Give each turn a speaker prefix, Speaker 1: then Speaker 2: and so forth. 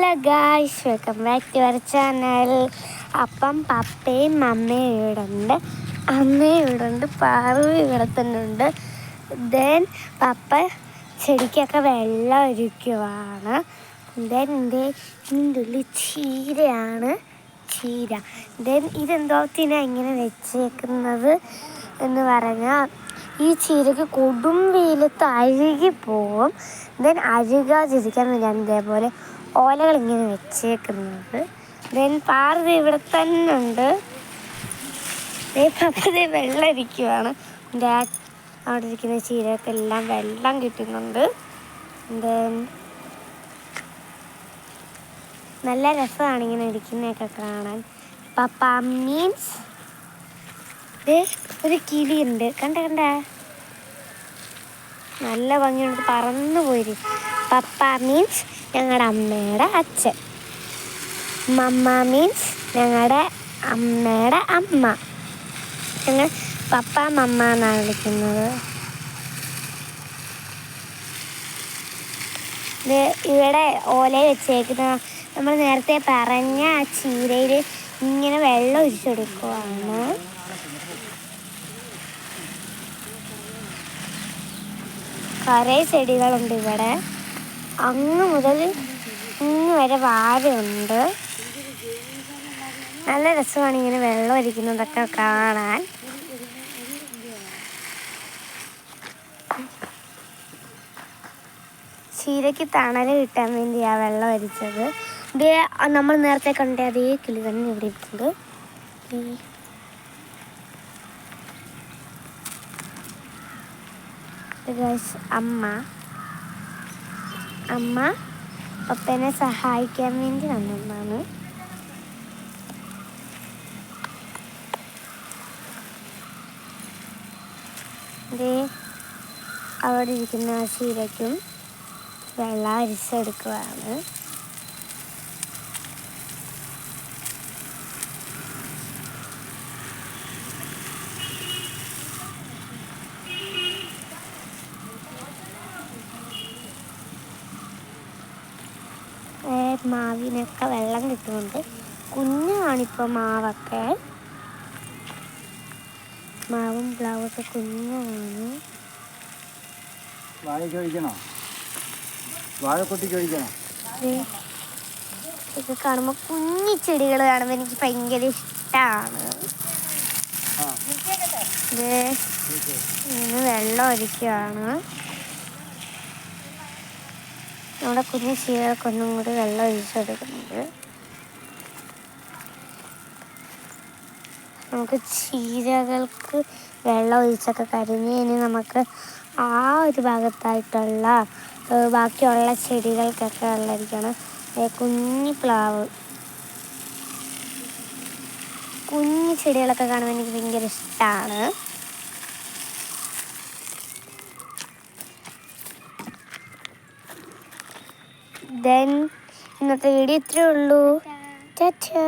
Speaker 1: Hello guys, welcome back to our channel. അപ്പം പപ്പയും അമ്മയും ഇവിടെ ഉണ്ട്, അമ്മയും ഇവിടെ ഉണ്ട്, പാറുവും ഇവിടെ തന്നെ ഉണ്ട്. ദെൻ പപ്പ ചെടിക്കൊക്കെ വെള്ളം ഒഴിക്കുവാണ്. ദെൻ ഇതിൻ്റെ ഉള്ളിൽ ചീരയാണ്, ചീര. ദെൻ ഇതെന്തോത്തിനാണ് ഇങ്ങനെ വെച്ചേക്കുന്നത് എന്ന് പറഞ്ഞാൽ, ഈ ചീരയ്ക്ക് കൊടും വെയിലത്ത് അഴുകിപ്പോവും. ദെൻ അഴുകാതിരിക്കാൻ വേണ്ടിയാണ് ഇതേപോലെ ഓലകൾ ഇങ്ങനെ വെച്ചേക്കുന്നത്. ദെൻ പാർവതി ഇവിടെ തന്നെ ഉണ്ട്. പപ്പതേ വെള്ളം ഇരിക്കുവാണ്. അവിടെ ഇരിക്കുന്ന ചീരക്കെല്ലാം വെള്ളം കിട്ടുന്നുണ്ട്. ദെൻ നല്ല രസമാണ് ഇങ്ങനെ ഇരിക്കുന്നതൊക്കെ കാണാൻ. പപ്പ മീൻസ് ഒരു കിളിയുണ്ട്, കണ്ട നല്ല ഭംഗിയുണ്ട്, പറന്നു പോയിരിക്കും. പപ്പ മീൻസ് ഞങ്ങളുടെ അമ്മയുടെ അച്ഛൻ, മമ്മ മീൻസ് ഞങ്ങളുടെ അമ്മയുടെ അമ്മ. ഞങ്ങൾ പപ്പ മമ്മ എന്നാണ് വിളിക്കുന്നത്. ഇവിടെ ഓലയിൽ വെച്ചേക്കുന്ന നമ്മൾ നേരത്തെ പറഞ്ഞ ആ ചീരയിൽ ഇങ്ങനെ വെള്ളം ഒഴിച്ചെടുക്കുവാണ്. കുറേ ചെടികളുണ്ട് ഇവിടെ, അങ്ങ് മുതൽ ഇങ്ങ് വരെ വാഴയുണ്ട്. നല്ല രസമാണ് ഇങ്ങനെ വെള്ളം ഒഴിക്കുന്നതൊക്കെ കാണാൻ. ചീരയ്ക്ക് തണൽ കിട്ടാൻ വേണ്ടിയാണ് വെള്ളം ഒഴിച്ചത്. ഇത് നമ്മൾ നേരത്തെ കണ്ട അതേ കിളി തന്നെ ഇവിടെ ഇരിക്കുന്നത്. അമ്മ പപ്പനെ സഹായിക്കാൻ വേണ്ടി വന്നതാണ്. അവിടെ ഇരിക്കുന്ന ചീരയ്ക്കും വെള്ളം അരിച്ചെടുക്കുകയാണ്. മാവിനൊക്കെ വെള്ളം കിട്ടുന്നുണ്ട്. കുഞ്ഞാണിപ്പോൾ മാവൊക്കെ, മാവും പ്ലാവൊക്കെ കുഞ്ഞാണ്. ഇത് കാണുമ്പോൾ കുഞ്ഞി ചെടികൾ കാണുമ്പോൾ എനിക്ക് ഭയങ്കര ഇഷ്ടമാണ്. ഇങ്ങനെ വെള്ളം ഒഴിക്കുകയാണ്. നമ്മുടെ കുഞ്ഞു ചീരകൾക്കൊന്നും കൂടി വെള്ളം ഒഴിച്ചെടുക്കുന്നുണ്ട്. നമുക്ക് ചീരകൾക്ക് വെള്ളം ഒഴിച്ചൊക്കെ കഴിഞ്ഞ് നമുക്ക് ആ ഒരു ഭാഗത്തായിട്ടുള്ള ബാക്കിയുള്ള ചെടികൾക്കൊക്കെ വെള്ളമൊഴിക്കണം. കുഞ്ഞി പ്ലാവ്, കുഞ്ഞു ചെടികളൊക്കെ കാണുമ്പോൾ എനിക്ക് ഭയങ്കര ഇഷ്ടമാണ്. ദെൻ ഇന്നത്തെ വീഡിയോ ഇത്രയേ ഉള്ളൂ. ടാറ്റാ.